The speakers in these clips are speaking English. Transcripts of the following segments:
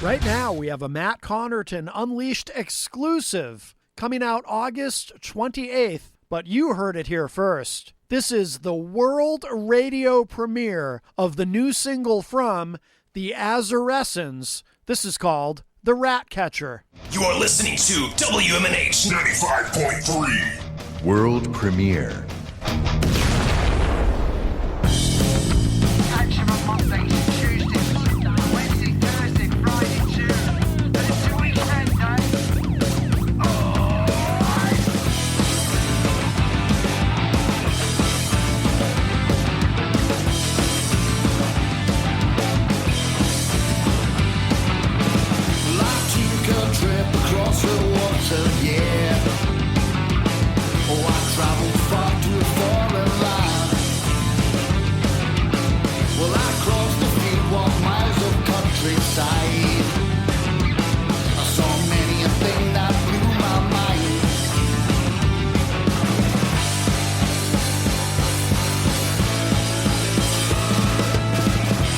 Right now, we have a Matt Connarton Unleashed exclusive coming out August 28th, but you heard it here first. This is the world radio premiere of the new single from the Azurescens. This is called The Rat Catcher. You are listening to WMNH 95.3. World premiere. Action on Monday, Tuesday, Wednesday, Thursday, Friday too. And it's a weekend, eh? Well, I took a trip across the water, yeah. Oh, I traveled far to a foreign land. Well, I crossed a few miles of countryside. I saw many a thing that blew my mind.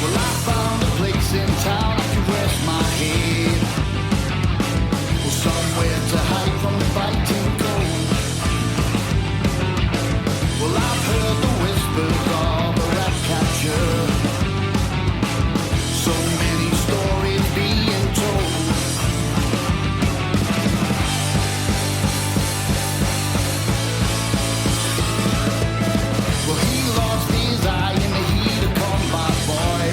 Well, I found a place in town I could rest my head. Well, somewhere to hide from the biting cold. Well, I've heard the whispers of a rat catcher. So many stories being told. Well, he lost his eye in the heat of combat, boy.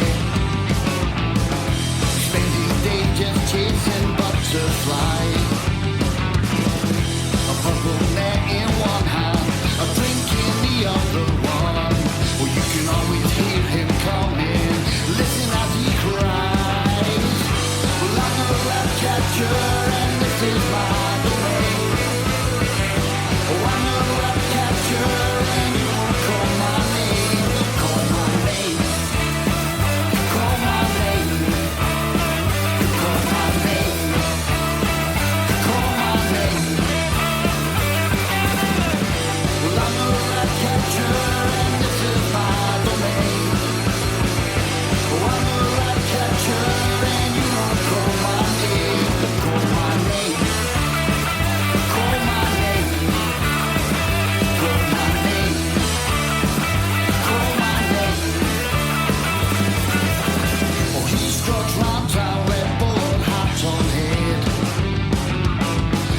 Spent his day just chasing butterflies. A purple net in one hand, a drink in the other one. Well, you can always hear him coming. Listen as he cries. Well, I'm a rat catcher and this is my domain. Oh, I'm a rat catcher and you won't call my name. Call my name. Call my name. Call my name. Call my name. Well, I'm a rat catcher and this is my domain. Oh, I'm a rat catcher and you won't call my name. Call my name. Call my name. Call my name. Call my name. Oh, he struts round town, red bullet hat on head.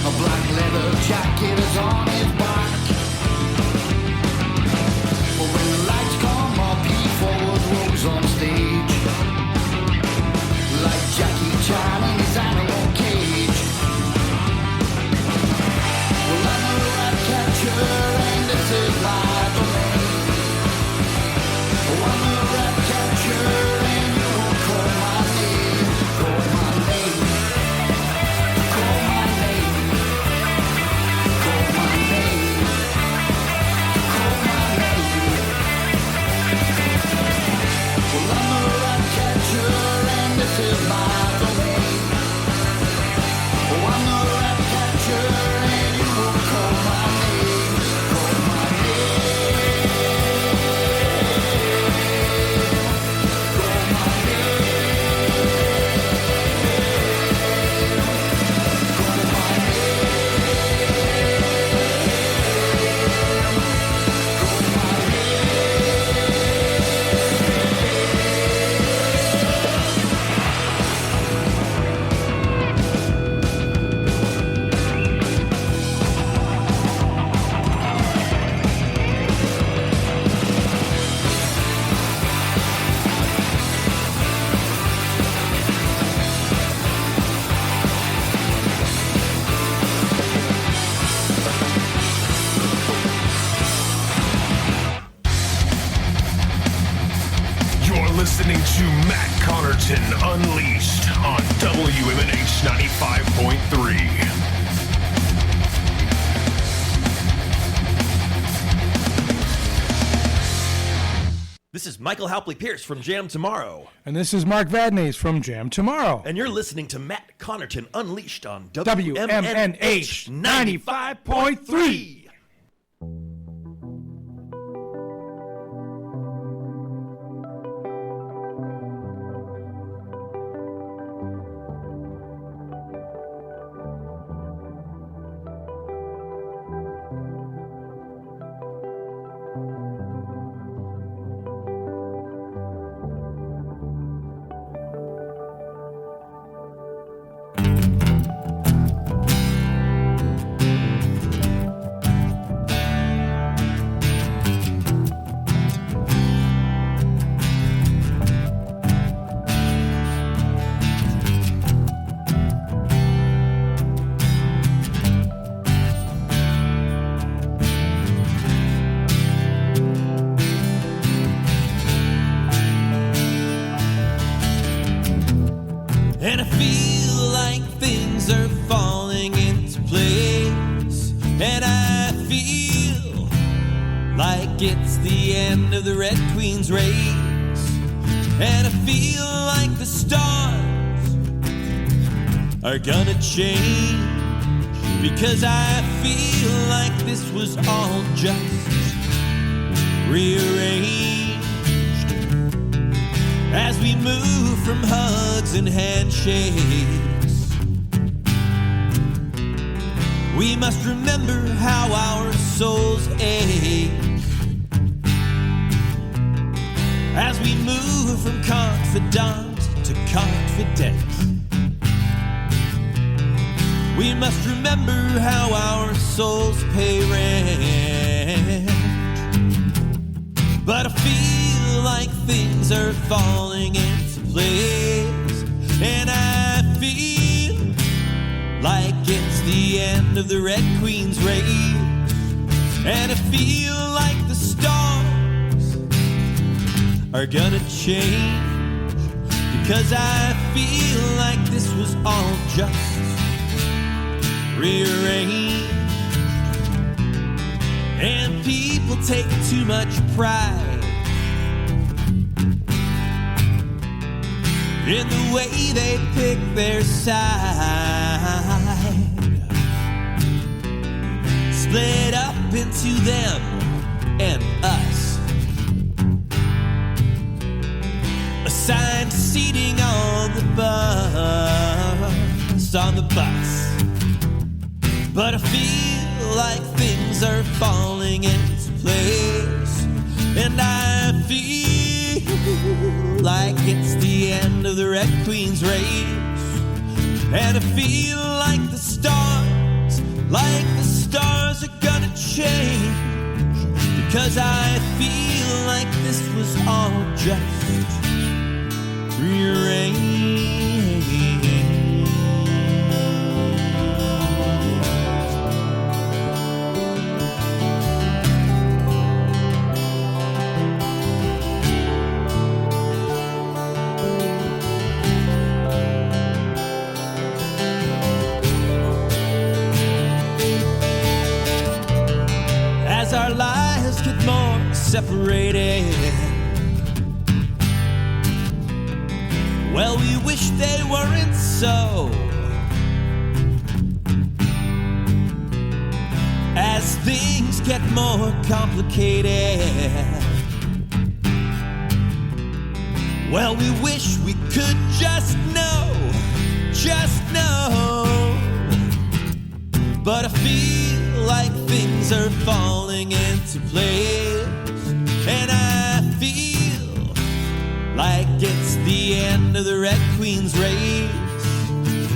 A black leather jacket is on his back. But when the lights come up, he forward rolls on stage. Like Jackie Chan in his animal cage. Well, I'm a rat catcher and this is my domain. Oh, I'm a rat catcher and you won't call my name. Call my name. Call my name. Call my name. Call my name. Well, I'm a rat catcher and this is my domain. Oh, I'm a rat catcher and you won't call my name. Call my name. Call my name. Call my You're listening to Matt Connarton Unleashed on WMNH 95.3. This is Michael Halpley Pierce from Jam Tomorrow. And this is Mark Vadnais from Jam Tomorrow. And you're listening to Matt Connarton Unleashed on WMNH 95.3. And I feel like things are falling into place. And I feel like it's the end of the Red Queen's race. And I feel like the stars are gonna change, because I feel like this was all just rearranged. As we move from hugs and handshakes, we must remember how our souls ache. As we move from confidant to confident, we must remember how our souls pay rent. But I feel like things are falling into place, and I feel like it's the end of the Red Queen's race. And I feel like the stars are gonna change, because I feel like this was all just rearranged. And people take too much pride in the way they pick their side, split up into them and us, assigned seating on the bus. But I feel like things are falling into place, and I feel like it's the end of the Red Queen's race. And I feel like the stars are gonna change, because I feel like this was all just rearranged. Our lives get more separated, well, we wish they weren't so. As things get more complicated, well, we wish we could just know. But I feel like things are falling into place, and I feel like it's the end of the Red Queen's race.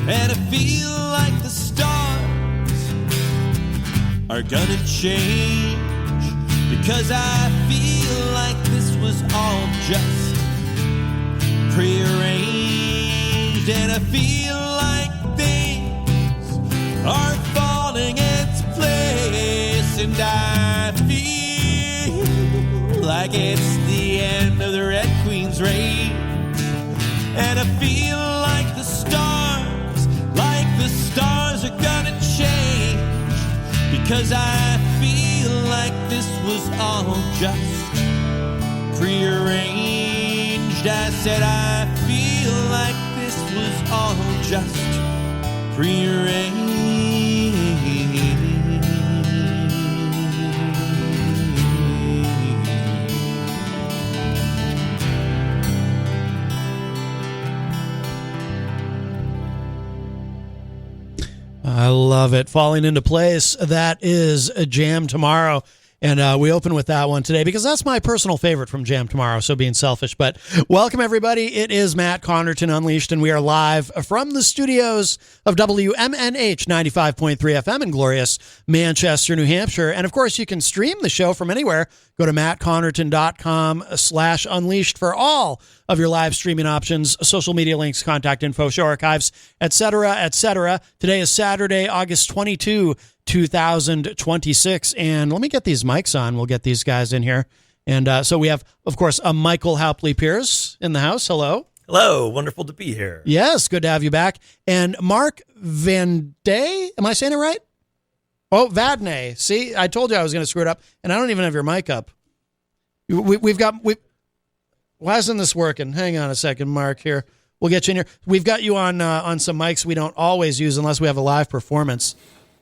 And I feel like the stars are gonna change, because I feel like this was all just prearranged. And I feel like things are falling into place, and I feel like it's the end of the Red Queen's race. And I feel like the stars are gonna change, because I feel like this was all just prearranged. I said I feel like this was all just prearranged. I love it. Falling into place. That is a Jam Tomorrow. And we open with that one today because that's my personal favorite from Jam Tomorrow, so being selfish. But welcome, everybody. It is Matt Connarton Unleashed, and we are live from the studios of WMNH 95.3 FM in glorious Manchester, New Hampshire. And, of course, you can stream the show from anywhere. Go to mattconnerton.com/unleashed for all of your live streaming options, social media links, contact info, show archives, etc., etc. Today is Saturday, August 22, 2026. And let me get these mics on. We'll get these guys in here. And so we have, of course, a Michael Halpley Pierce in the house. Hello. Hello, wonderful to be here. Yes, good to have you back. And Mark Van Day, am I saying it right? Oh, Vadney. See, I told you I was going to screw it up, and I don't even have your mic up. Why isn't this working? Hang on a second, Mark, here. We'll get you in here. We've got you on some mics we don't always use unless we have a live performance.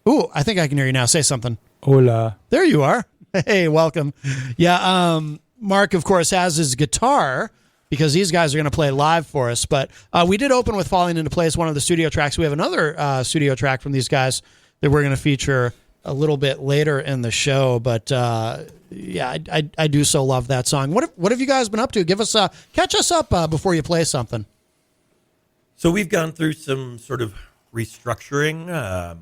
Ooh, I think I can hear you now. Say something. Hola. There you are. Hey, welcome. Yeah, Mark, of course, has his guitar because these guys are going to play live for us. But we did open with Falling Into Place, one of the studio tracks. We have another studio track from these guys that we're going to feature a little bit later in the show. But yeah, I do so love that song. What have you guys been up to? Catch us up before you play something. So we've gone through some sort of restructuring.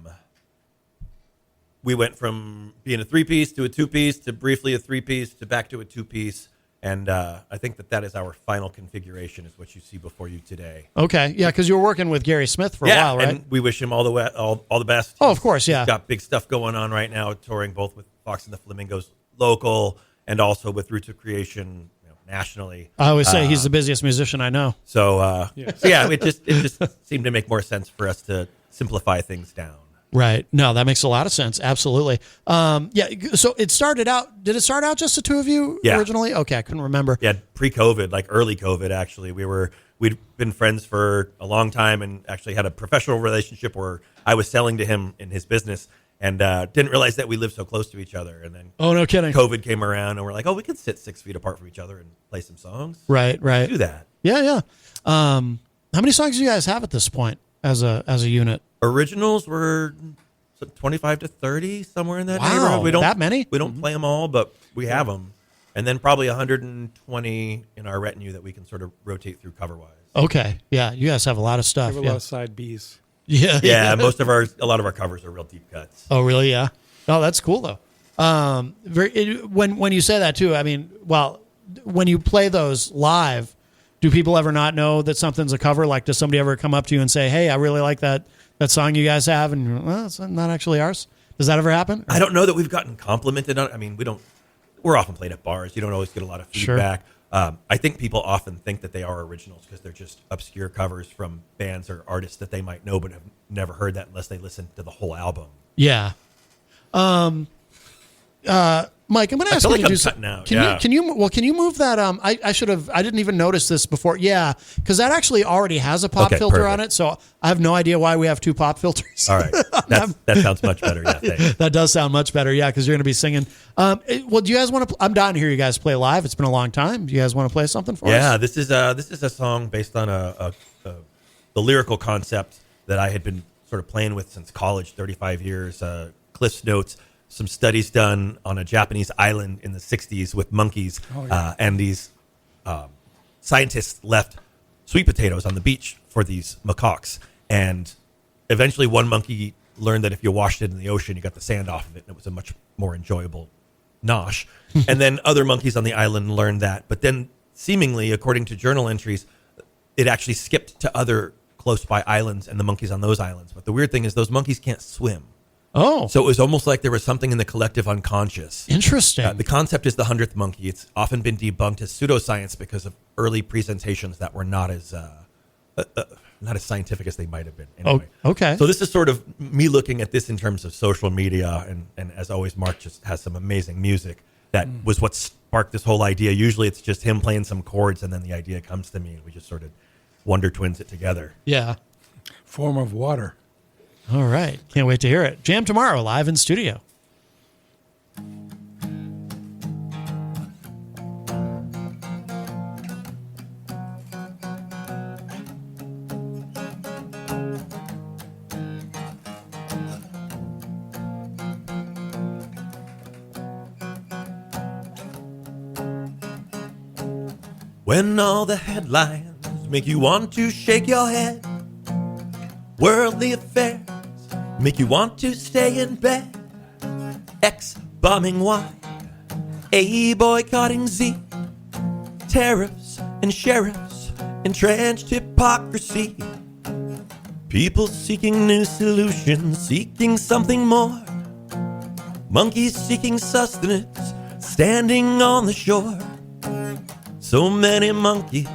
We went from being a 3-piece to a 2-piece to briefly a 3-piece to back to a 2-piece. And I think that is our final configuration, is what you see before you today. Okay, yeah, because you were working with Gary Smith for a while, right? And we wish him all the best. Oh, of course, yeah. He's got big stuff going on right now, touring both with Fox and the Flamingos local and also with Roots of Creation nationally. I always say he's the busiest musician I know. So it just seemed to make more sense for us to simplify things down. Right. No, that makes a lot of sense. Absolutely. Yeah. So did it start out just the two of you originally? Okay. I couldn't remember. Yeah. Pre-COVID, like early COVID, actually, we'd been friends for a long time and actually had a professional relationship where I was selling to him in his business and didn't realize that we lived so close to each other. And then no kidding. COVID came around and we're like, we could sit 6 feet apart from each other and play some songs. Right. Right. Do that. Yeah. How many songs do you guys have at this point as a unit? Originals were 25 to 30, somewhere in that Wow, neighborhood. We don't that many? We don't play them all, but we have them. And then probably 120 in our retinue that we can sort of rotate through cover-wise. Okay. Yeah, you guys have a lot of stuff. We have a lot of side Bs. Yeah. Yeah, a lot of our covers are real deep cuts. Oh, really? Yeah. Oh, that's cool though. When you say that too, I mean, well, when you play those live, do people ever not know that something's a cover? Like, does somebody ever come up to you and say, "Hey, I really like that song you guys have," and it's not actually ours? Does that ever happen? I don't know that we've gotten complimented on it. I mean, we're often played at bars. You don't always get a lot of feedback. Sure. I think people often think that they are originals because they're just obscure covers from bands or artists that they might know but have never heard that unless they listen to the whole album. Yeah. Mike, I'm going to ask you to do something. Can you move that? I didn't even notice this before. Yeah, because that actually already has a pop filter on it. So I have no idea why we have 2 pop filters. All right, that sounds much better. Yeah, thanks. That does sound much better. Yeah, because you're going to be singing. Well, do you guys want to? I'm dying to hear you guys play live. It's been a long time. Do you guys want to play something for us? Yeah, this is a song based on the lyrical concept that I had been sort of playing with since college, 35 years. Cliff's Notes. Some studies done on a Japanese island in the 60s with monkeys, and these scientists left sweet potatoes on the beach for these macaques. And eventually one monkey learned that if you washed it in the ocean, you got the sand off of it, and it was a much more enjoyable nosh. And then other monkeys on the island learned that. But then seemingly, according to journal entries, it actually skipped to other close by islands and the monkeys on those islands. But the weird thing is those monkeys can't swim. Oh. So it was almost like there was something in the collective unconscious. Interesting. The concept is the 100th monkey. It's often been debunked as pseudoscience because of early presentations that were not as scientific as they might have been. Anyway. Oh, okay. So this is sort of me looking at this in terms of social media. And as always, Mark just has some amazing music. That was what sparked this whole idea. Usually it's just him playing some chords and then the idea comes to me and we just sort of Wonder Twins it together. Yeah. Form of water. All right. Can't wait to hear it. Jam tomorrow, live in studio. When all the headlines make you want to shake your head, worldly affairs make you want to stay in bed. X bombing Y, A boycotting Z, tariffs and sheriffs, entrenched hypocrisy. People seeking new solutions, seeking something more. Monkeys seeking sustenance, standing on the shore. So many monkeys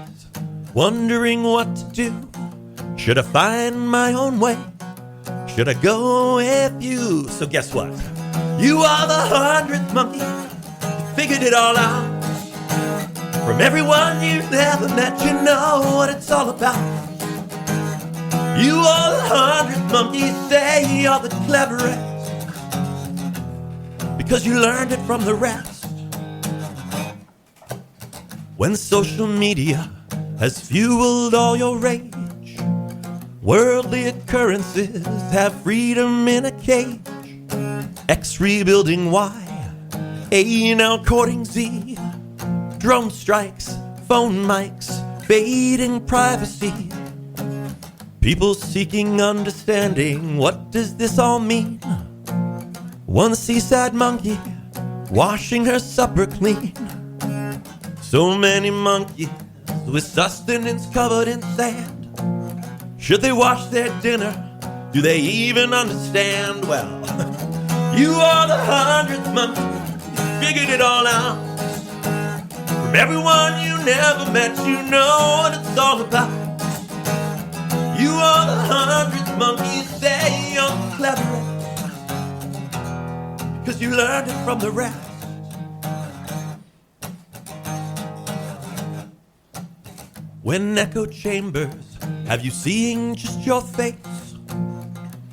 wondering what to do. Should I find my own way? Should I go with you? So guess what? You are the 100th monkey. You figured it all out. From everyone you've never met, you know what it's all about. You are the 100th monkey. Say you're the cleverest because you learned it from the rest. When social media has fueled all your rage, worldly occurrences have freedom in a cage. X rebuilding Y, A now courting Z. Drone strikes, phone mics, fading privacy. People seeking understanding, what does this all mean? One seaside monkey washing her supper clean. So many monkeys with sustenance covered in sand. Should they wash their dinner? Do they even understand? Well, you are the 100th monkey. You figured it all out. From everyone you never met, you know what it's all about. You are the 100th monkey. Say you're the cleverest because you learned it from the rest. When echo chambers have you seeing just your face?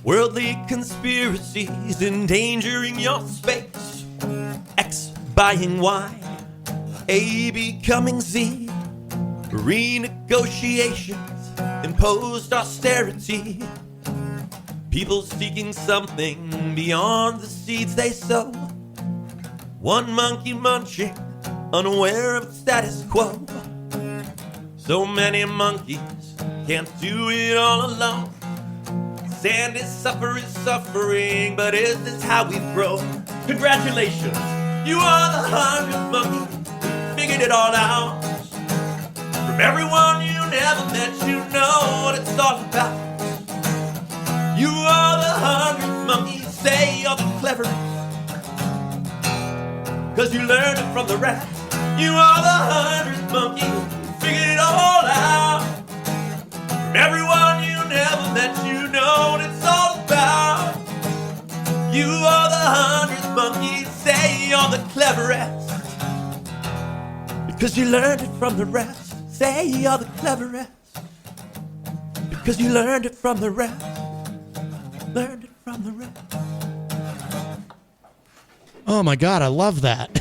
Worldly conspiracies endangering your space. X buying Y, A becoming Z. Renegotiations, imposed austerity. People seeking something beyond the seeds they sow. One monkey munching, unaware of the status quo. So many monkeys can't do it all alone. Sandy suffering, but is this how we grow? Congratulations, you are the 100th monkey. Figured it all out. From everyone you never met, you know what it's all about. You are the 100th monkey. Say you're the cleverest cause you learned it from the rest. You are the 100th monkey. Figured it all out. From everyone you never met, you know what it's all about. You are the 100th monkey. Say you're the cleverest because you learned it from the rest. Say you're the cleverest because you learned it from the rest. Learned it from the rest. Oh my God, I love that.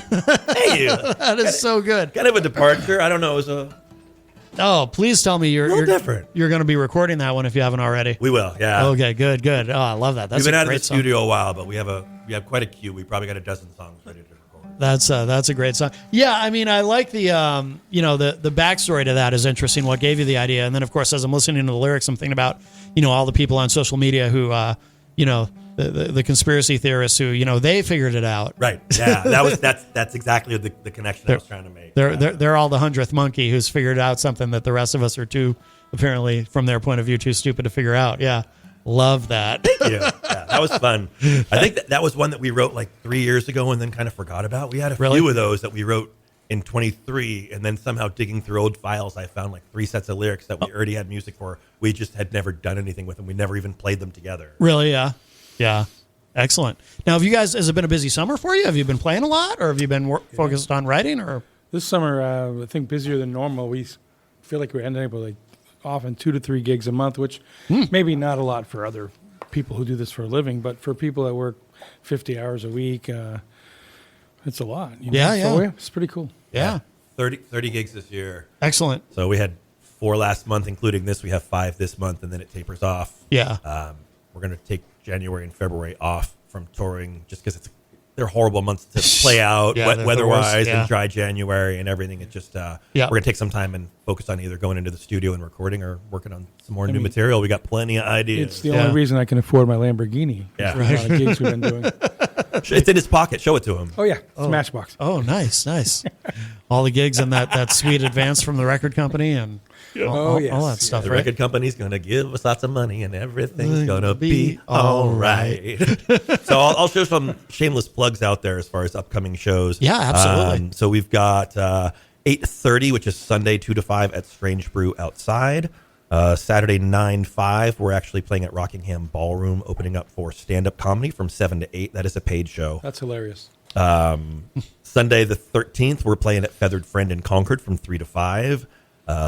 Hey, That is so good. kind of a departure. I don't know. It was a Oh, please tell me you're different. You're going to be recording that one if you haven't already. We will, yeah. Okay, good. Oh, I love that. That's We've been a out of great the song. studio a while, but we have quite a queue. We probably got a dozen songs ready to record. That's a great song. Yeah, I mean, I like the the backstory to that is interesting. What gave you the idea, and then of course, as I'm listening to the lyrics, I'm thinking about all the people on social media who the conspiracy theorists who they figured it out. Right. Yeah. That's exactly the connection I was trying to make. They're all the 100th monkey who's figured out something that the rest of us are too, apparently from their point of view, too stupid to figure out. Yeah. Love that. Yeah, that was fun. I think that was one that we wrote like 3 years ago and then kind of forgot about. We had a few of those that we wrote in 23, and then somehow digging through old files, I found like 3 sets of lyrics that we already had music for. We just had never done anything with them. We never even played them together. Really? Yeah. Yeah. Excellent. Now, has it been a busy summer for you? Have you been playing a lot, or have you been focused on writing? Or This summer, I think busier than normal. We feel like we're ending up with like often 2 to 3 gigs a month, which maybe not a lot for other people who do this for a living, but for people that work 50 hours a week, it's a lot. Yeah. So, it's pretty cool. Yeah. 30 gigs this year. Excellent. So we had 4 last month, including this. We have 5 this month, and then it tapers off. Yeah. We're going to take January and February off from touring just because they're horrible months to play out weather-wise and dry January and everything. It just we're going to take some time and focus on either going into the studio and recording or working on some more new material. We got plenty of ideas. It's the only reason I can afford my Lamborghini. Yeah. Right. A lot of gigs we've been doing. It's in his pocket. Show it to him. Oh, yeah. It's Matchbox. Oh, nice. All the gigs and that sweet advance from the record company and all that stuff, The right? record company's going to give us lots of money and everything's going to be all right. So I'll show some shameless plugs out there as far as upcoming shows. Yeah, absolutely. So we've got 8:30, which is Sunday 2 to 5 at Strange Brew outside. Saturday 9-5, we're actually playing at Rockingham Ballroom, opening up for stand-up comedy from 7 to 8. That is a paid show. That's hilarious. Sunday the 13th, we're playing at Feathered Friend in Concord from 3 to 5.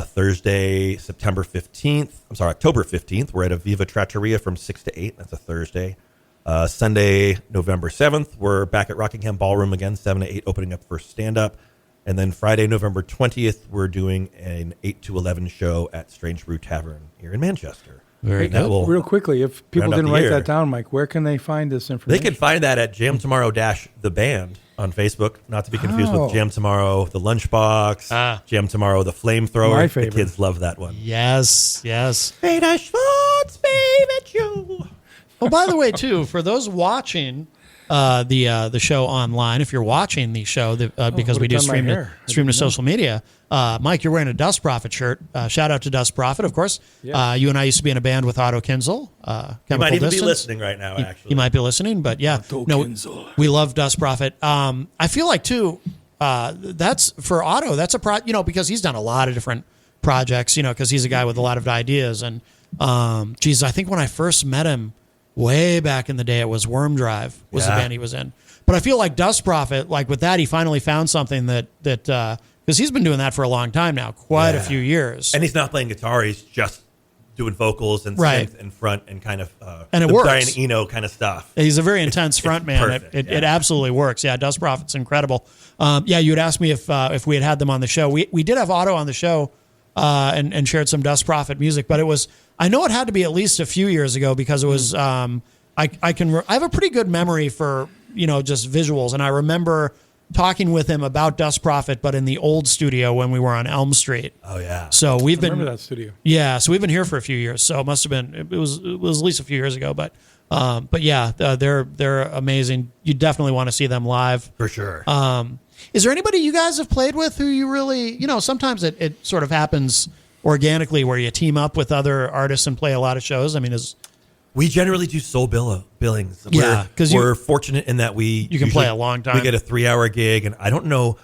Thursday, October 15th, we're at Aviva Trattoria from 6 to 8. That's a Thursday. Sunday, November 7th, we're back at Rockingham Ballroom again, 7 to 8, opening up for stand-up. And then Friday, November 20th, we're doing an 8 to 11 show at Strange Brew Tavern here in Manchester. Hey, real quickly, if people didn't write that down, Mike, where can they find this information? They can find that at Jam Tomorrow the band on Facebook, not to be confused with Jam Tomorrow the Lunchbox, Jam Tomorrow the Flamethrower. My favorite. The kids love that one. Yes. Peter Schwartz, baby you. Oh, by the way, too, for those watching the show online, if you're watching the show, because we do stream to social media, Mike, you're wearing a Dust Prophet shirt. Shout out to Dust Prophet, of course. Yeah. You and I used to be in a band with Otto Kinzel. You might even be listening right now, actually. You might be listening, but yeah. Kinzel. We love Dust Prophet. I feel like, too, that's for Otto, that's because he's done a lot of different projects, because he's a guy with a lot of ideas. And, I think when I first met him, way back in the day, it was Worm Drive was the band he was in. But I feel like Dust Prophet, like with that, he finally found something that because he's been doing that for a long time now, quite a few years. And he's not playing guitar; he's just doing vocals and synth and front and kind of and it the works. Brian Eno kind of stuff. He's a very intense front man. Perfect, It absolutely works. Yeah, Dust Prophet's incredible. You had asked me if we had them on the show. We did have Otto on the show and shared some Dust Prophet music, but it was. I know it had to be at least a few years ago because it was. I have a pretty good memory for just visuals, and I remember talking with him about Dust Prophet, but in the old studio when we were on Elm Street. Oh yeah. So we've been remember that studio. Yeah, so we've been here for a few years. So it must have been it was at least a few years ago, but yeah, they're amazing. You definitely want to see them live For sure. Is there anybody you guys have played with who you really sometimes it sort of happens organically where you team up with other artists and play a lot of shows? I mean, we generally do sole billings. Yeah, because we're fortunate in that you can play a long time. We get a 3-hour gig, and I don't know.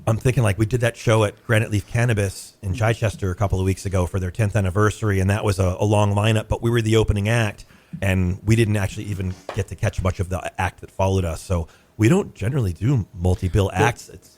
I'm thinking like we did that show at Granite Leaf Cannabis in Chichester a couple of weeks ago for their 10th anniversary, and that was a long lineup. But we were the opening act, and we didn't actually even get to catch much of the act that followed us. So we don't generally do multi-bill acts. It's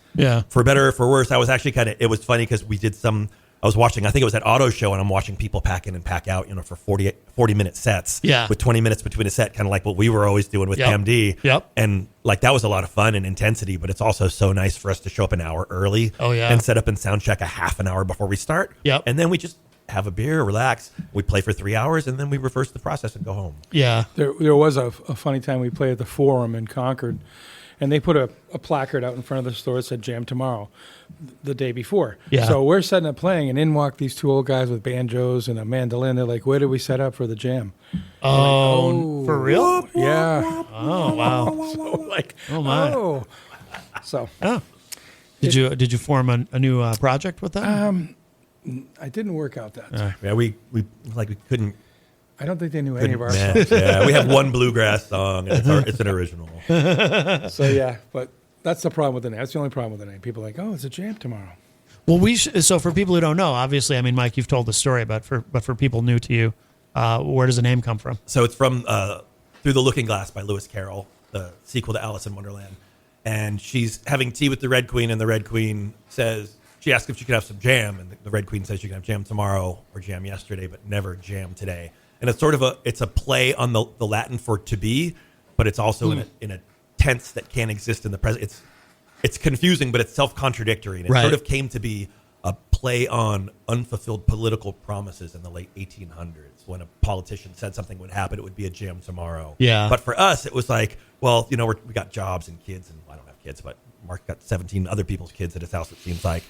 for better or for worse. I was actually it was funny because we did some. I was watching, I think it was at Auto Show, and I'm watching people pack in and pack out, for 40-minute sets with 20 minutes between a set, kind of like what we were always doing with PMD. Yep. And like that was a lot of fun and intensity, but it's also so nice for us to show up an hour early and set up and sound check a half an hour before we start. Yep. And then we just have a beer, relax. We play for 3 hours, and then we reverse the process and go home. Yeah. There was a funny time we played at the Forum in Concord, and they put a placard out in front of the store that said Jam Tomorrow the day before. Yeah. So we're setting up playing, and in walk these two old guys with banjos and a mandolin. They're like, where did we set up for the jam? Oh, for real? Yeah. Oh, wow. So oh, my. Oh. So. Oh. Did you form a new project with them? I didn't work out that. Yeah, we couldn't. I don't think they knew any of our match. songs. Yeah, we have one bluegrass song, and it's an original. So, yeah, but that's the problem with the name. That's the only problem with the name. People are like, oh, it's a Jam Tomorrow. Well, so for people who don't know, obviously, I mean, Mike, you've told the story, but for people new to you, where does the name come from? So it's from Through the Looking Glass by Lewis Carroll, the sequel to Alice in Wonderland. And she's having tea with the Red Queen, and the Red Queen she asks if she could have some jam, and the Red Queen says you can have jam tomorrow or jam yesterday, but never jam today. And it's sort of a play on the Latin for to be, but it's also in a tense that can't exist in the present. It's confusing, but it's self-contradictory, and it sort of came to be a play on unfulfilled political promises in the late 1800s. When a politician said something would happen, it would be a jam tomorrow. Yeah. But for us, it was like, well, we got jobs and kids, and I don't have kids, but Mark got 17 other people's kids at his house, it seems like.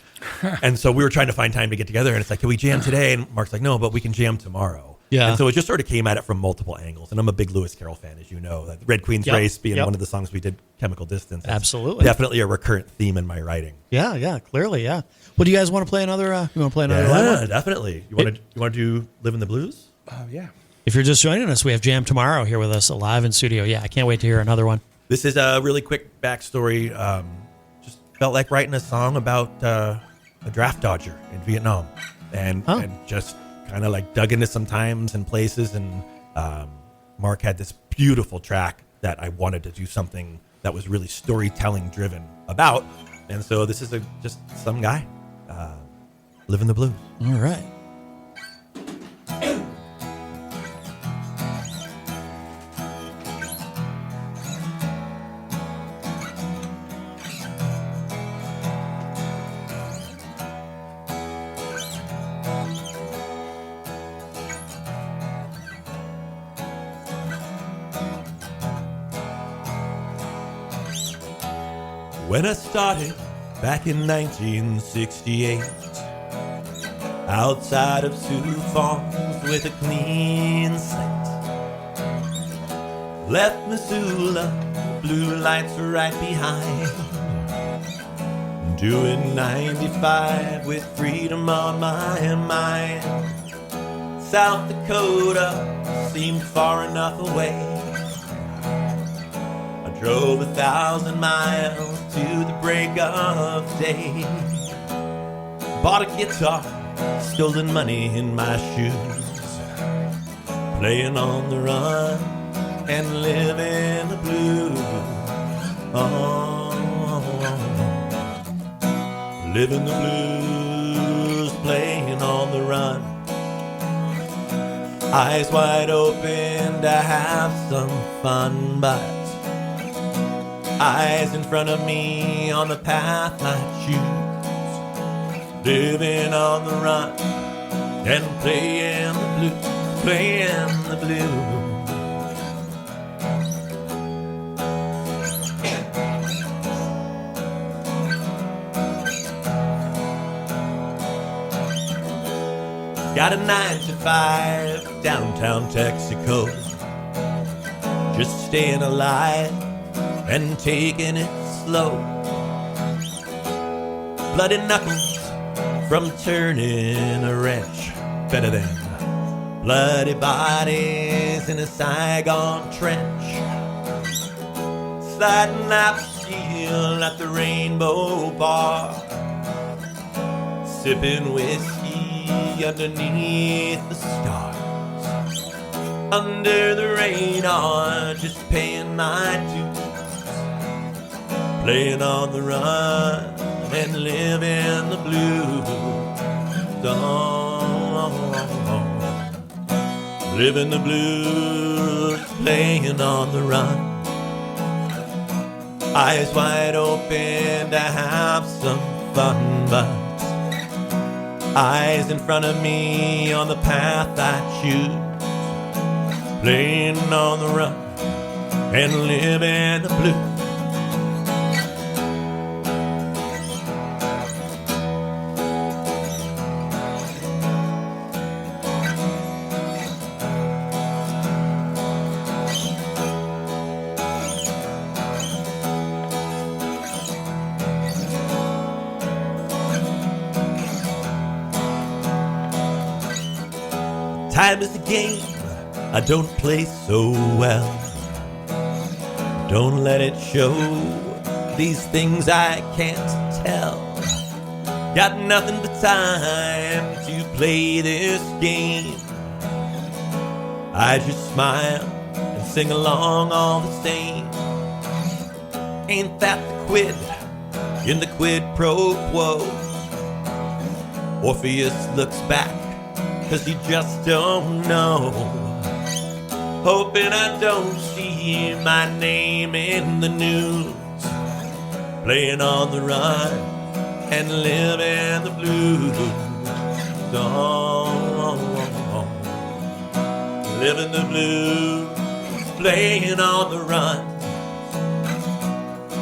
And so we were trying to find time to get together, and it's like, can we jam today? And Mark's like, no, but we can jam tomorrow. Yeah. And so it just sort of came at it from multiple angles. And I'm a big Lewis Carroll fan, as you know. Like Red Queen's Race being one of the songs we did, Chemical Distance. It's absolutely. Definitely a recurrent theme in my writing. Yeah, clearly, yeah. Well, do you guys want to play another live one? Yeah, definitely. You want to do Live in the Blues? Yeah. If you're just joining us, we have Jam Tomorrow here with us live in studio. Yeah, I can't wait to hear another one. This is a really quick backstory. Just felt like writing a song about a draft dodger in Vietnam, and just kind of like dug into some times and places. And Mark had this beautiful track that I wanted to do something that was really storytelling driven about. And so this is just some guy living the blues. All right. When I started back in 1968, outside of Sioux Falls with a clean slate, left Missoula, blue lights right behind, doing 95 with freedom on my mind. South Dakota seemed far enough away. I drove 1,000 miles to the break of day. Bought a guitar, stolen money in my shoes, playing on the run and living the blues. Oh, living the blues, playing on the run. Eyes wide open to have some fun, but eyes in front of me on the path I choose, living on the run and playing the blues, playing the blues. Got a 9-to-5 downtown Texaco, just staying alive and taking it slow. Bloody knuckles from turning a wrench, better than bloody bodies in a Saigon trench. Sliding out steel at the Rainbow Bar, sipping whiskey underneath the stars, under the radar, just paying my dues, playing on the run and living the blues. Oh, living the blues, playing on the run. Eyes wide open to have some fun, but eyes in front of me on the path I choose, playing on the run and living the blues. Time is a game I don't play so well. Don't let it show these things I can't tell. Got nothing but time to play this game. I just smile and sing along all the same. Ain't that the quid in the quid pro quo? Orpheus looks back, 'cause he just don't know. Hoping I don't see my name in the news, playing on the run and living the blues. Oh, living the blues, playing on the run.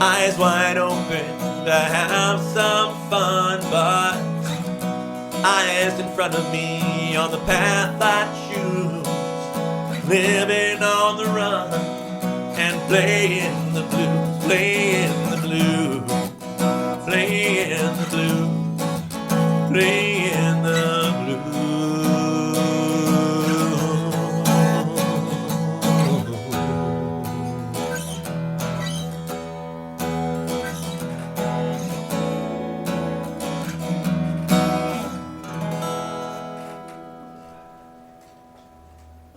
Eyes wide open to have some fun, but eyes in front of me on the path I choose, living on the run and playing the blues, playing the blues, playing the blues, playing the blues.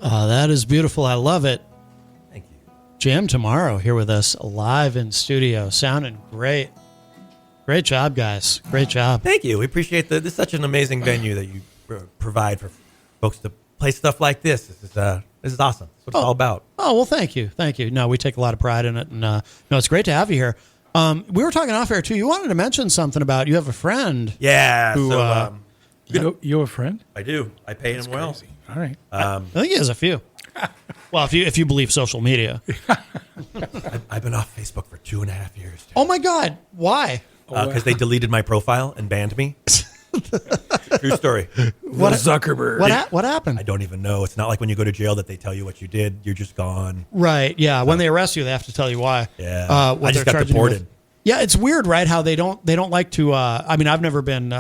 That is beautiful. I love it. Thank you. Jam Tomorrow here with us live in studio. Sounding great. Great job, guys. Great job. Thank you. We appreciate this is such an amazing venue that you provide for folks to play stuff like this. This is awesome. That's what it's all about. Oh, well, thank you. Thank you. No, we take a lot of pride in it. And no, it's great to have you here. We were talking off air, too. You wanted to mention something about you have a friend. Yeah. Who, You have a friend? I do. I pay him well. Crazy. All right. I think he has a few. Well, if you believe social media. I've been off Facebook for 2.5 years. Oh, my God. Why? Because they deleted my profile and banned me. True story. What Zuckerberg. What happened? I don't even know. It's not like when you go to jail that they tell you what you did. You're just gone. Right. Yeah. When they arrest you, they have to tell you why. Yeah. What I just they're got charging you with. deported. Yeah, it's weird, right? How they don't like to. I mean, I've never been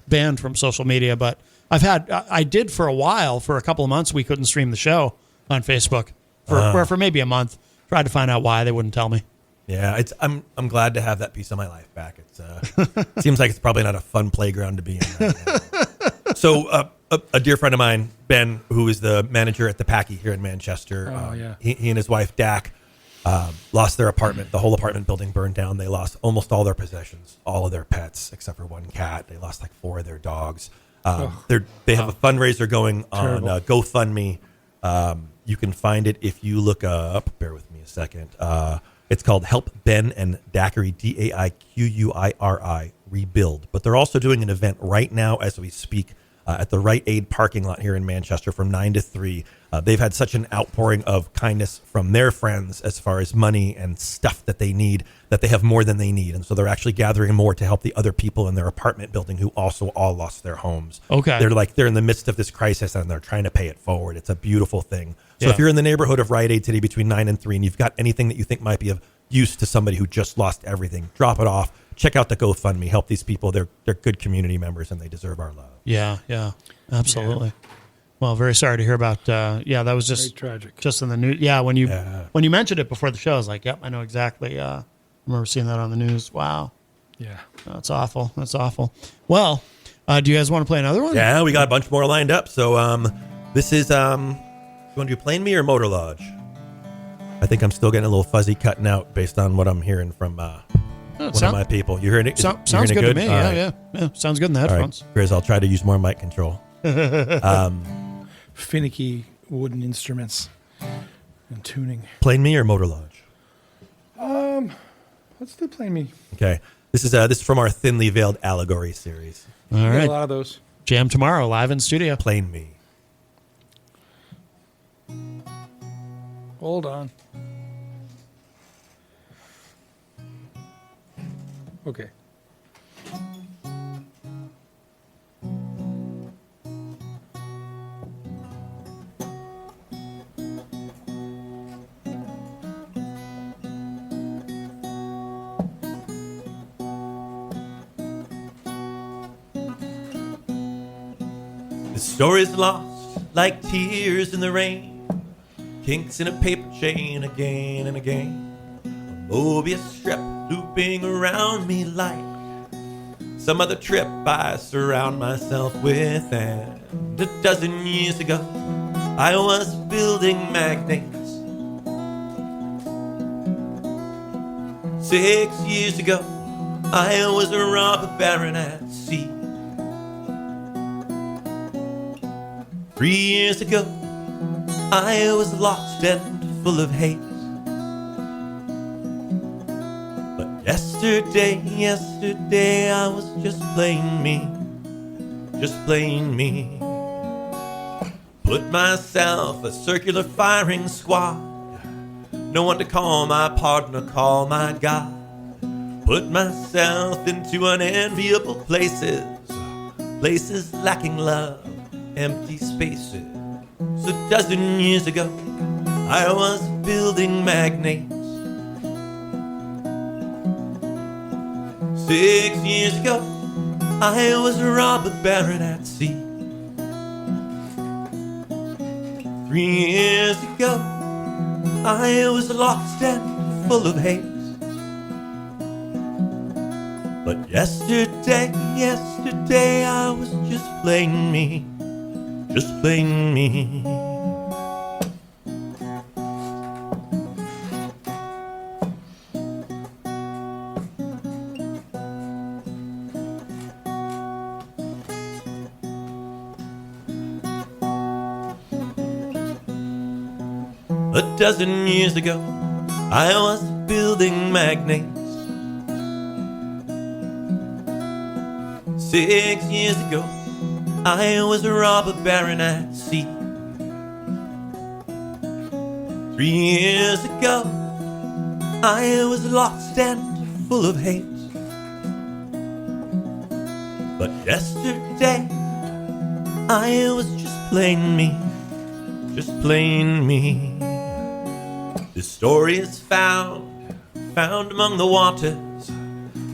banned from social media, but I did for a while. For a couple of months, we couldn't stream the show on Facebook for maybe a month. Tried to find out why. They wouldn't tell me. Yeah, I'm glad to have that piece of my life back. It seems like it's probably not a fun playground to be in right now. So a dear friend of mine, Ben, who is the manager at the Packy here in Manchester, he and his wife Dak lost their apartment. The whole apartment building burned down. They lost almost all their possessions, all of their pets except for one cat. They lost like 4 of their dogs. They have a fundraiser going on GoFundMe. You can find it if you look up. Bear with me a second. It's called Help Ben and Daiquiri, DAIQUIRI, Rebuild. But they're also doing an event right now as we speak at the Rite Aid parking lot here in Manchester from 9 to 3. They've had such an outpouring of kindness from their friends as far as money and stuff that they need, that they have more than they need. And so they're actually gathering more to help the other people in their apartment building who also all lost their homes. Okay. They're in the midst of this crisis and they're trying to pay it forward. It's a beautiful thing. So if you're in the neighborhood of Rite Aid today between 9 and 3 and you've got anything that you think might be of use to somebody who just lost everything, drop it off. Check out the GoFundMe. Help these people. They're good community members and they deserve our love. Yeah, absolutely. Yeah. Well, very sorry to hear about. That was just very tragic. Just in the news. Yeah, when you mentioned it before the show, I was like, "Yep, I know exactly." I remember seeing that on the news. Wow. Yeah. That's awful. That's awful. Well, do you guys want to play another one? Yeah, we got a bunch more lined up. So this is. You want to do Plain Me or Motor Lodge? I think I'm still getting a little fuzzy cutting out based on what I'm hearing from one of my people. You hearing it? Sounds hearing good it to me. Yeah. Sounds good in the headphones. Right. Grizz, I'll try to use more mic control. Finicky wooden instruments and tuning. Plain Me or Motor Lodge? Let's do Plain Me. Okay. This is from our Thinly Veiled Allegory series. All We got right. a lot of those. Jam Tomorrow live in studio. Plain Me. Hold on. Okay. The story's lost like tears in the rain. Kinks in a paper chain again and again. A Mobius strip looping around me like some other trip I surround myself with. And a dozen years ago, I was building magnates. 6 years ago, I was a robber baron at sea. 3 years ago, I was lost and full of hate. But yesterday I was just plain me, just plain me. Put myself a circular firing squad, no one to call my partner, call my God. Put myself into unenviable places, places lacking love, empty spaces. A dozen years ago, I was building magnates. 6 years ago, I was a robber baron at sea. 3 years ago, I was lost and full of hate. But yesterday, I was just plain me, just plain me. A dozen years ago, I was building magnates. 6 years ago, I was a robber baron at sea. 3 years ago, I was lost and full of hate. But yesterday, I was just plain me, just plain me. This story is found among the waters,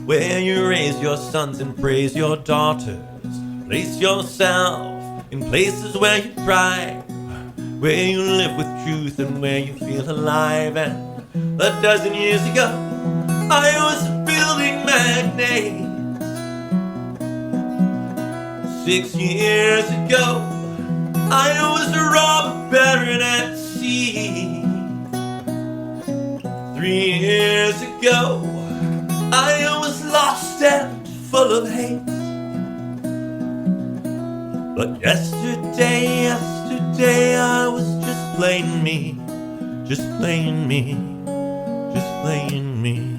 where you raise your sons and praise your daughters. Place yourself in places where you thrive, where you live with truth and where you feel alive. And a dozen years ago, I was a building magnate. 6 years ago, I was a robber baron at sea. 3 years ago, I was lost and full of hate. But yesterday, I was just plain me, just plain me, just plain me.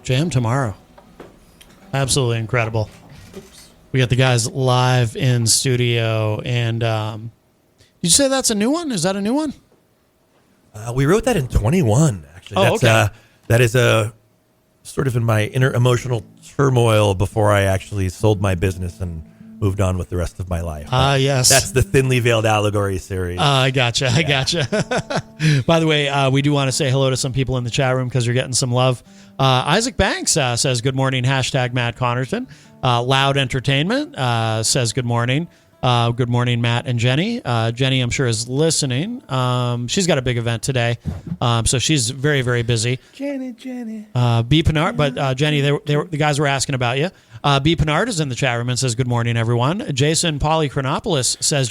Jam tomorrow. Absolutely incredible. We got the guys live in studio, and did you say that's a new one? Is that a new one? We wrote that in 21, actually. Oh, okay. That is a sort of in my inner emotional turmoil before I actually sold my business and moved on with the rest of my life. Yes. That's the Thinly Veiled Allegory series. I gotcha. I gotcha. By the way, we do want to say hello to some people in the chat room because you're getting some love. Isaac Banks says, good morning, hashtag Matt Connarton. Loud Entertainment says, good morning. Good morning, Matt and Jenny. Jenny, I'm sure, is listening. She's got a big event today, so she's very, very busy. Jenny. B. Pinard, but Jenny, the guys were asking about you. B. Pinard is in the chat room and says, good morning, everyone. Jason Polychronopoulos says,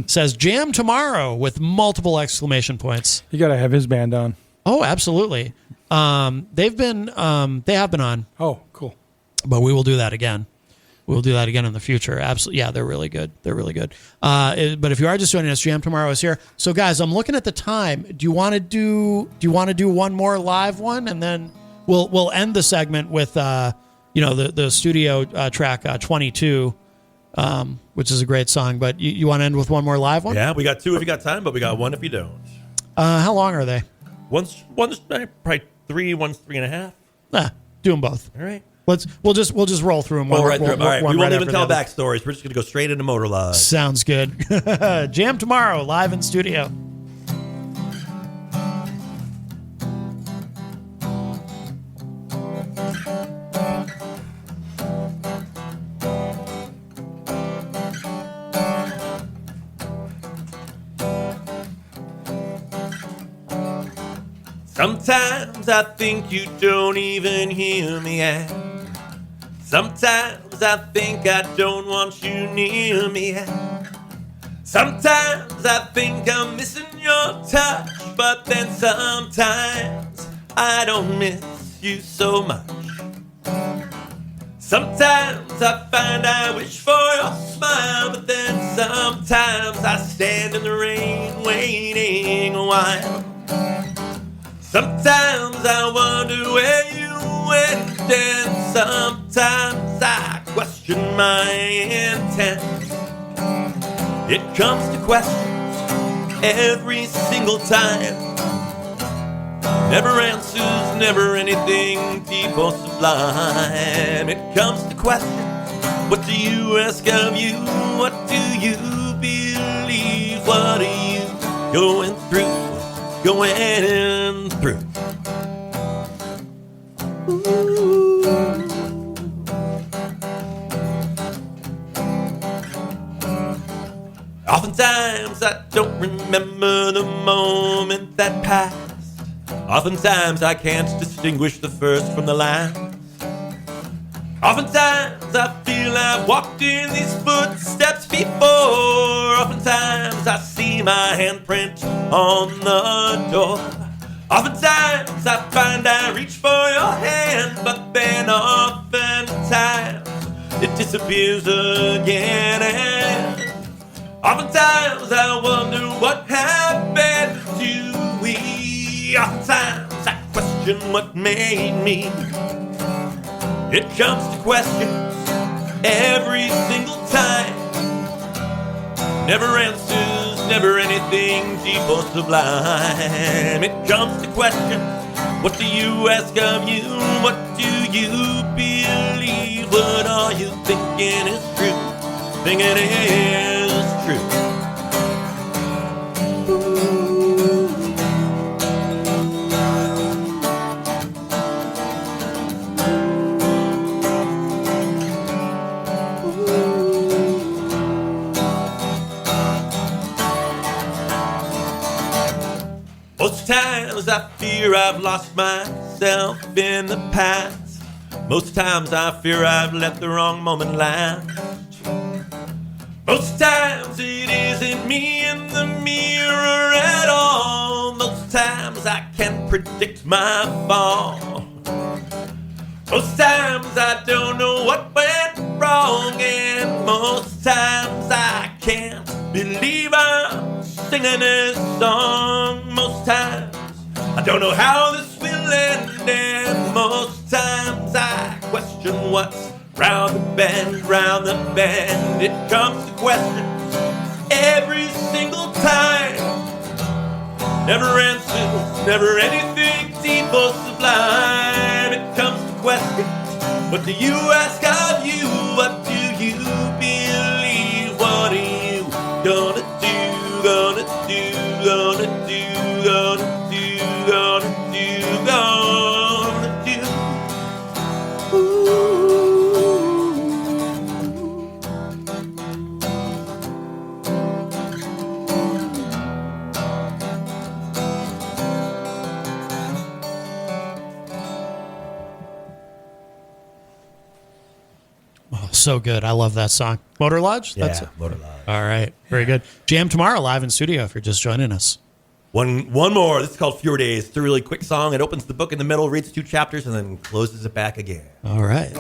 says jam tomorrow with multiple exclamation points. You got to have his band on. Oh, absolutely. They have been on. Oh, cool. But we will do that again. We'll do that again in the future. Absolutely. Yeah, they're really good. They're really good. But if you are just joining us, Jam Tomorrow is here. So guys, I'm looking at the time. Do you want to do one more live one, and then we'll end the segment with the studio track 22, which is a great song. But you want to end with one more live one? Yeah, we got two if you got time, but we got one if you don't. How long are they? One's probably 3, one's 3.5. Do them both. All right. We'll just roll through them. All right. We won't even tell that. backstories. We're just going to go straight into monologue. Sounds good. Jam tomorrow, live in studio. Sometimes I think you don't even hear me out. Sometimes I think I don't want you near me. Sometimes I think I'm missing your touch, but then sometimes I don't miss you so much. Sometimes I find I wish for your smile, but then sometimes I stand in the rain waiting a while. Sometimes I wonder where you went, and sometimes I question my intent. It comes to questions every single time. Never answers, never anything deep or sublime. It comes to questions, what do you ask of you? What do you believe? What are you going through? Going through. Ooh. Oftentimes I don't remember the moment that passed. Oftentimes I can't distinguish the first from the last. Oftentimes I feel I've walked in these footsteps before. Oftentimes I see my handprint on the door. Oftentimes I find I reach for your hand, but then oftentimes disappears again. And oftentimes I wonder what happened to me. Oftentimes I question what made me. It comes to questions every single time. Never answers, never anything deep or sublime. It comes to questions. What do you ask of you? What do you believe? What are you thinking is true? Thinking is true. Most times I fear I've lost myself in the past. Most times I fear I've let the wrong moment last. Most times it isn't me in the mirror at all. Most times I can't predict my fall. Most times I don't know what went wrong. And most times I can't believe I'm singing this song. Most times I don't know how this will end. And most times I question what's round the bend, round the bend. It comes to questions every single time. Never answers, never anything deep or sublime. It comes to questions. What do you ask of you? What do you believe? What are you gonna do? Gonna do? Gonna do? Gonna do? Gonna do? Gonna do? Ooh. Oh, so good. I love that song. Motor Lodge? Yeah, That's it. Motor Lodge. All right. Very good. Jam tomorrow live in studio if you're just joining us. One more. This is called Fewer Days. It's a really quick song. It opens the book in the middle, reads 2 chapters, and then closes it back again. All right.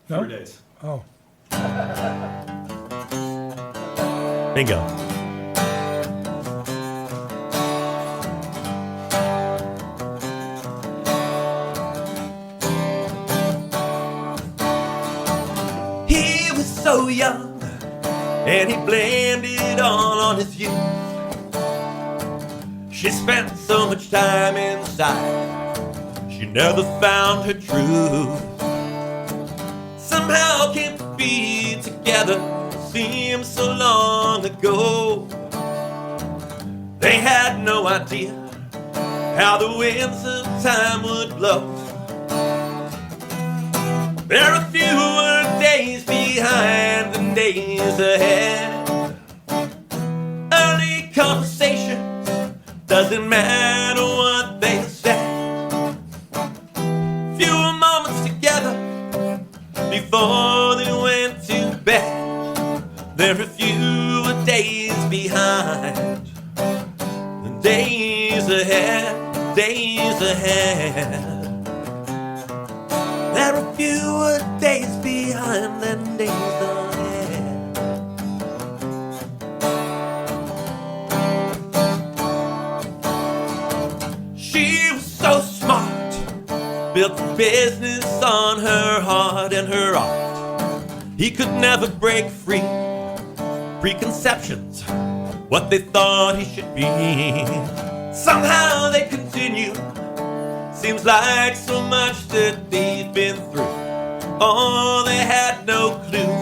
No? 4 days. Oh. Bingo. He was so young, and he blamed it all on his youth. She spent so much time inside, she never found her truth. Somehow can't be together, seems so long ago. They had no idea how the winds of time would blow. There are fewer days behind than days ahead. Early conversations, doesn't matter what they said. Fewer moments together before they went to bed. There are fewer days behind than days ahead, days ahead. There are fewer days behind than days ahead. She was so smart, built a business on her heart and her art. He could never break free. Preconceptions, what they thought he should be. Somehow they continue. Seems like so much that they've been through. Oh, they had no clue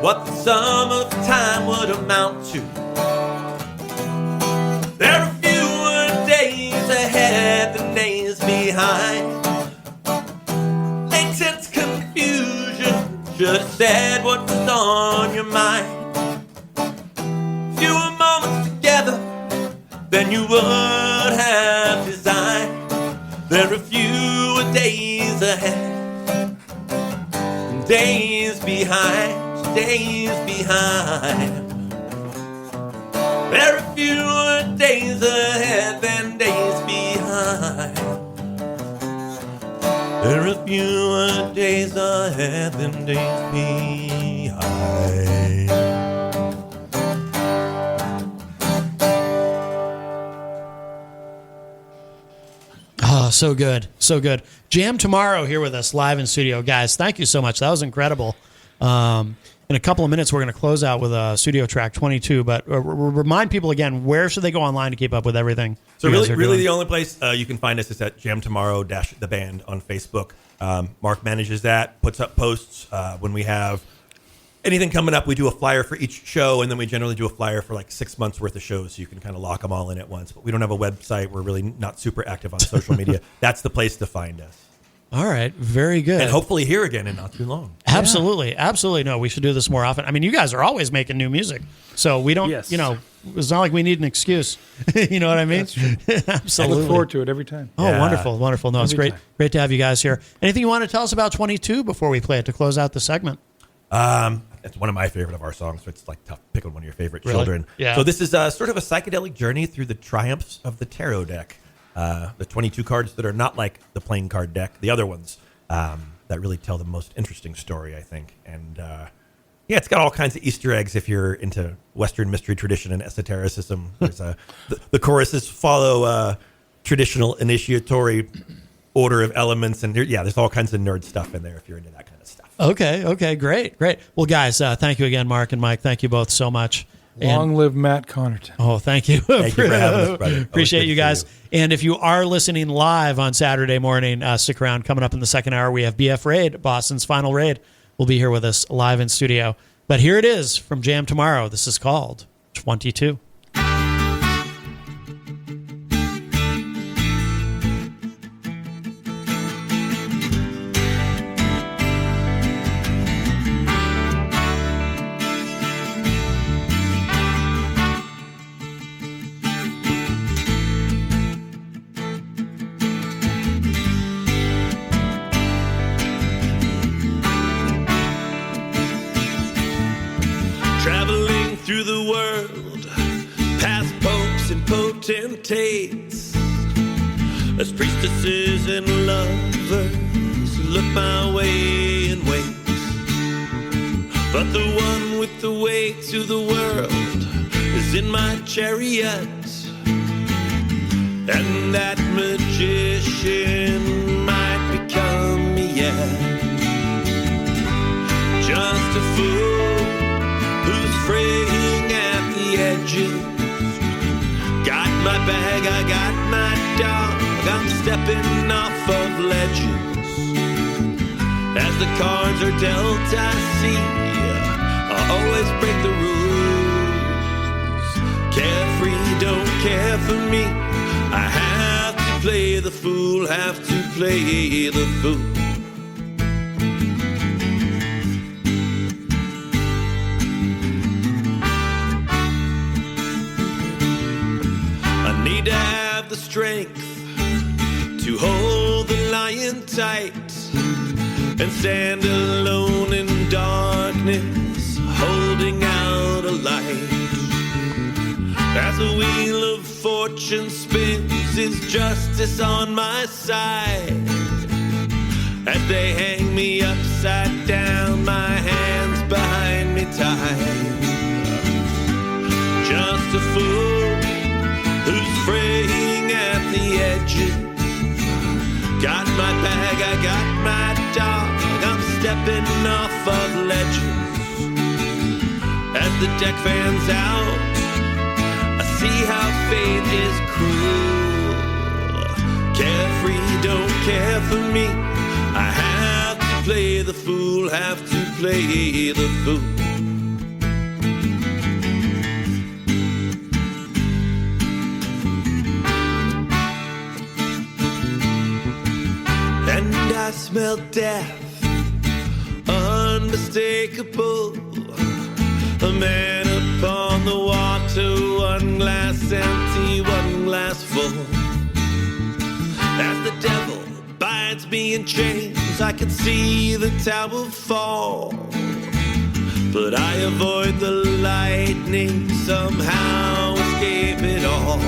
what the sum of time would amount to. There are fewer days ahead than days behind. Latent confusion, should have said what was on your mind. Fewer moments together than you would have designed. There are fewer days ahead, days behind, days behind. There are fewer days ahead than days behind. There are fewer days ahead than days behind. Oh, so good. So good. Jam Tomorrow here with us live in studio. Guys, thank you so much. That was incredible. In a couple of minutes, we're going to close out with a studio track 22, but remind people again, where should they go online to keep up with everything? So really the only place you can find us is at Jam Tomorrow the band on Facebook. Mark manages that, puts up posts when we have anything coming up. We do a flyer for each show, and then we generally do a flyer for like 6 months worth of shows, so you can kind of lock them all in at once. But we don't have a website. We're really not super active on social media. That's the place to find us. All right. Very good. And hopefully here again in not too long. Absolutely. Yeah. Absolutely. No, we should do this more often. I mean, you guys are always making new music. So we don't, Yes. It's not like we need an excuse. You know what I mean? That's true. Absolutely. I look forward to it every time. Oh, Yeah. wonderful. Wonderful. No, it's Every great. time. Great to have you guys here. Anything you want to tell us about 22 before we play it to close out the segment? It's one of my favorite of our songs, so it's like tough picking one of your favorite Really? children. Yeah. So this is sort of a psychedelic journey through the triumphs of the tarot deck. The 22 cards that are not like the playing card deck, the other ones that really tell the most interesting story, I think. And yeah, it's got all kinds of Easter eggs if you're into Western mystery tradition and esotericism. There's the choruses follow traditional initiatory order of elements, and there's all kinds of nerd stuff in there if you're into that kind of stuff. Okay. Great. Well, guys, thank you again, Mark and Mike. Thank you both so much. Long live Matt Connarton. Oh, thank you. Thank you for having us, brother. Appreciate Always you good to guys. see you. And if you are listening live on Saturday morning, stick around. Coming up in the second hour, we have BF Raid, Boston's final raid, will be here with us live in studio. But here it is from Jam Tomorrow. This is called 22. Traveling through the world, past popes and potentates, as priestesses and lovers look my way and wait. But the one with the way to the world is in my chariot, and that magician might become me yet. Just a fool who's fraying at the edges. Got my bag, I got my dog, I'm stepping off of ledges. As the cards are dealt, I see I always break the rules. Carefree, don't care for me, I have to play the fool, have to play the fool. Need to have the strength to hold the lion tight and stand alone in darkness, holding out a light. As the wheel of fortune spins, is justice on my side? As they hang me upside down, my hands behind me tied. Just a fool who's fraying at the edges. Got my bag, I got my dog, I'm stepping off of ledges. As the deck fans out, I see how fate is cruel. Carefree, don't care for me, I have to play the fool, have to play the fool. And I smell death, unmistakable. A man upon the water, one glass empty, one glass full. As the devil binds me in chains, I can see the tower fall. But I avoid the lightning, somehow escape it all.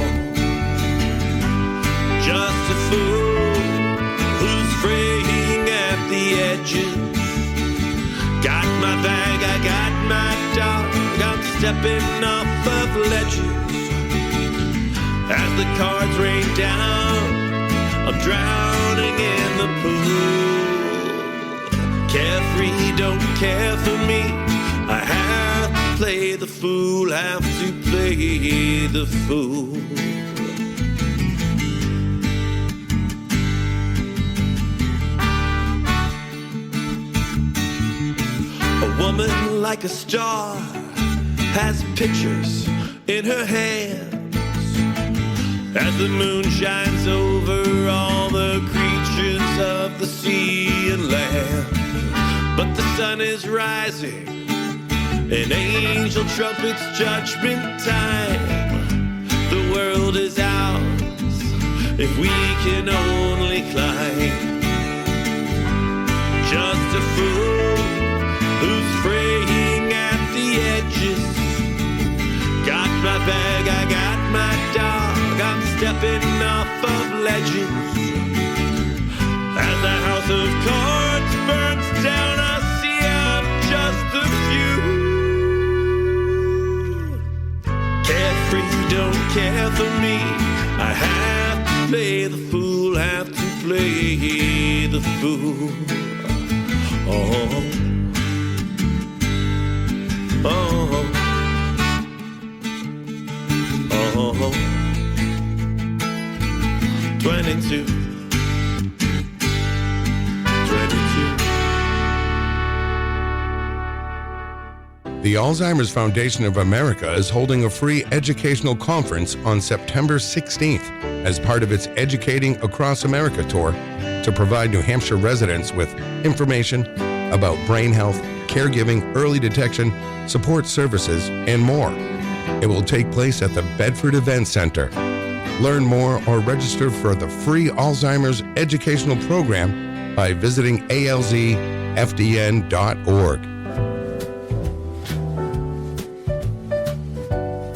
dog, I'm stepping off of ledges. As the cards rain down, I'm drowning in the pool. Carefree, don't care for me. I have to play the fool, have to play the fool. A woman like a star has pictures in her hands as the moon shines over all the creatures of the sea and land. But the sun is rising, an angel trumpets judgment time. The world is ours if we can only climb. Just a fool who's fraying at the edges. Got my bag, I got my dog, I'm stepping off of ledges. As the house of cards burns down, I see I'm just a few. Carefree, don't care for me. I have to play the fool, have to play the fool. Oh, oh, oh, 22. The Alzheimer's Foundation of America is holding a free educational conference on September 16th as part of its Educating Across America tour to provide New Hampshire residents with information about brain health, caregiving, early detection, support services, and more. It will take place at the Bedford Event Center. Learn more or register for the free Alzheimer's educational program by visiting alzfdn.org.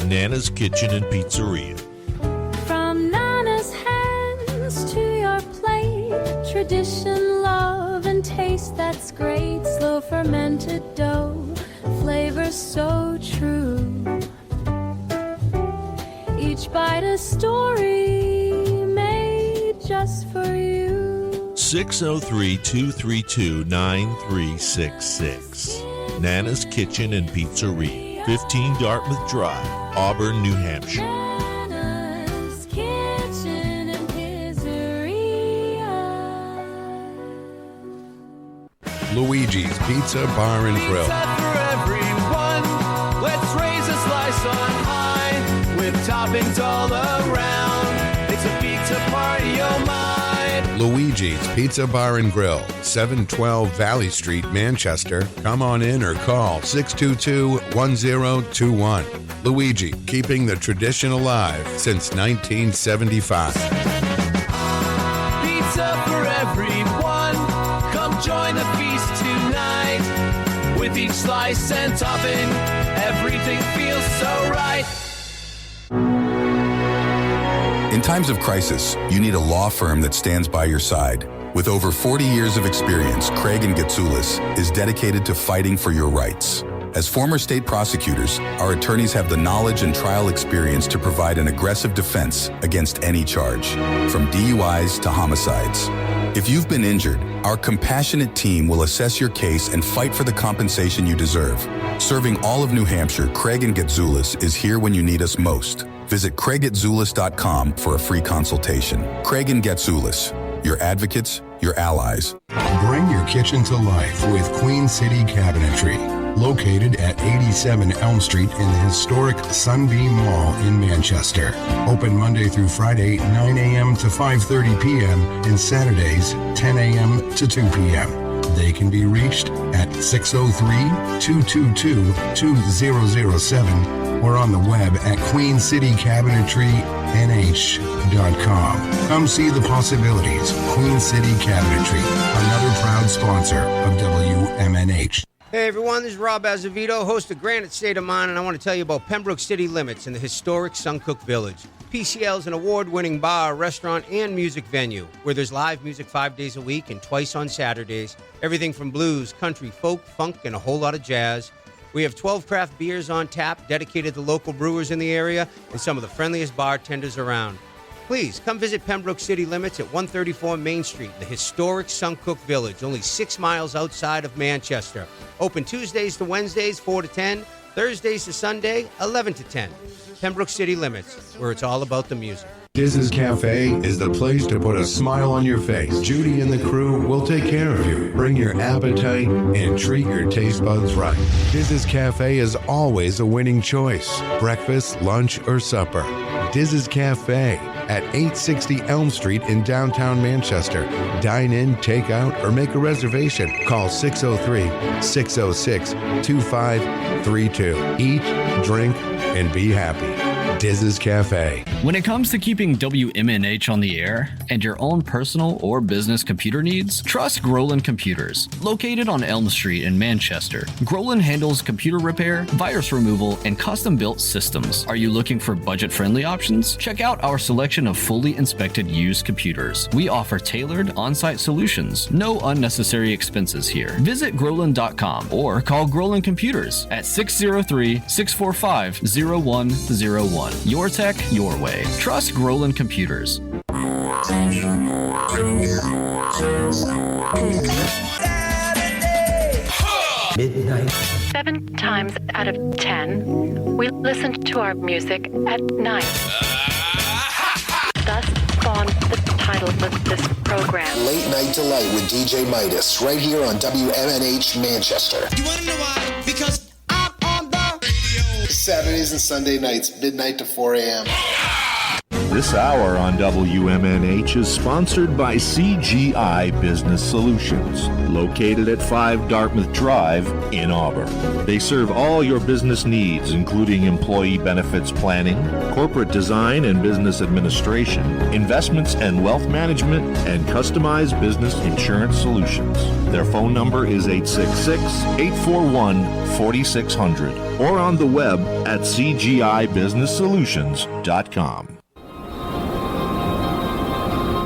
Nana's Kitchen and Pizzeria. From Nana's hands to your plate, tradition, love, and taste that's great. Slow fermented dough, flavor so true. Each bite a story made just for you. 603-232-9366. Nana's Kitchen and Pizzeria, 15 Dartmouth Drive, Auburn, New Hampshire. Nana's Kitchen and Pizzeria. Luigi's Pizza Bar and Grill. Pizza for everyone. Let's raise a slice on high with toppings all around. It's a pizza party, oh my. Luigi's Pizza Bar and Grill, 712 Valley Street, Manchester. Come on in or call 622-1021. Luigi, keeping the tradition alive since 1975. Pizza for everyone. Come join the feast tonight. With each slice and topping, everything feels so right. In times of crisis, you need a law firm that stands by your side. With over 40 years of experience, Craig & Getsoulis is dedicated to fighting for your rights. As former state prosecutors, our attorneys have the knowledge and trial experience to provide an aggressive defense against any charge, from DUIs to homicides. If you've been injured, our compassionate team will assess your case and fight for the compensation you deserve. Serving all of New Hampshire, Craig & Getsoulis is here when you need us most. Visit CraigGetsoulis.com for a free consultation. Craig & Getsoulis, your advocates, your allies. Bring your kitchen to life with Queen City Cabinetry. Located at 87 Elm Street in the historic Sunbeam Mall in Manchester. Open Monday through Friday, 9 a.m. to 5:30 p.m. and Saturdays, 10 a.m. to 2 p.m. They can be reached at 603-222-2007 or on the web at QueenCityCabinetryNH.com. Come see the possibilities. Queen City Cabinetry, another proud sponsor of WMNH. Hey everyone, this is Rob Azevedo, host of Granite State of Mind, and I want to tell you about Pembroke City Limits in the historic Suncook Village. PCL is an award-winning bar, restaurant, and music venue where there's live music 5 days a week and twice on Saturdays. Everything from blues, country, folk, funk, and a whole lot of jazz. We have 12 craft beers on tap dedicated to local brewers in the area and some of the friendliest bartenders around. Please come visit Pembroke City Limits at 134 Main Street in the historic Suncook Village, only 6 miles outside of Manchester. Open Tuesdays to Wednesdays, 4 to 10, Thursdays to Sunday, 11 to 10. Pembroke City Limits, where it's all about the music. Diz's Cafe is the place to put a smile on your face. Judy and the crew will take care of you. Bring your appetite and treat your taste buds right. Diz's Cafe is always a winning choice. Breakfast, lunch, or supper. Diz's Cafe at 860 Elm Street in downtown Manchester. Dine in, take out, or make a reservation. Call 603-606-2532. Eat, drink, and be happy. Diz's Cafe. When it comes to keeping WMNH on the air and your own personal or business computer needs, trust Groland Computers. Located on Elm Street in Manchester, Groland handles computer repair, virus removal, and custom-built systems. Are you looking for budget-friendly options? Check out our selection of fully inspected used computers. We offer tailored on-site solutions. No unnecessary expenses here. Visit Groland.com or call Groland Computers at 603-645-0101. Your tech, your way. Trust Groland Computers. Midnight. 7 times out of 10, we listen to our music at night. Thus spawned the title of this program. Late Night Delight with DJ Midas, right here on WMNH Manchester. You wanna know why? Because I'm on the radio. Saturdays and Sunday nights, midnight to 4 a.m. This hour on WMNH is sponsored by CGI Business Solutions, located at 5 Dartmouth Drive in Auburn. They serve all your business needs, including employee benefits planning, corporate design and business administration, investments and wealth management, and customized business insurance solutions. Their phone number is 866-841-4600 or on the web at cgibusinesssolutions.com.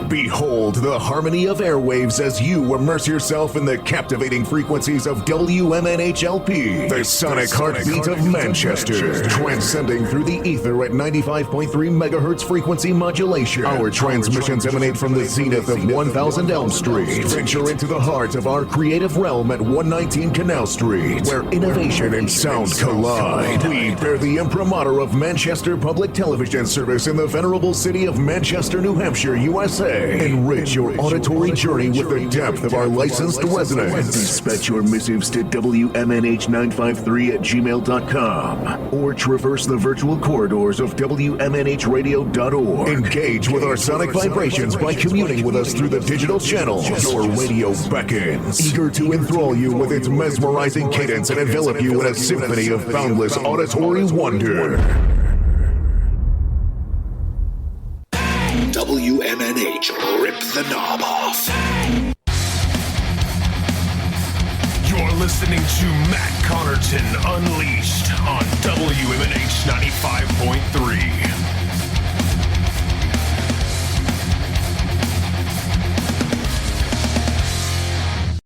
Behold the harmony of airwaves as you immerse yourself in the captivating frequencies of WMNH-LP, the sonic heartbeat of Manchester, transcending through the ether at 95.3 megahertz frequency modulation. Our transmissions emanate from the zenith of 1000 Elm Street. Venture into the heart of our creative realm at 119 Canal Street, where innovation and sound collide. We bear the imprimatur of Manchester Public Television Service in the venerable city of Manchester, New Hampshire, USA. Enrich your auditory journey with the depth of our licensed residents. Dispatch your missives to WMNH953@gmail.com or traverse the virtual corridors of WMNHradio.org. Engage with our sonic vibrations by communing with us through the digital channels. Your radio beckons, eager to enthrall you with its mesmerizing cadence and envelop you in a symphony of boundless auditory wonder. WMNH, rip the knob off. You're listening to Matt Connarton Unleashed on WMNH 95.3.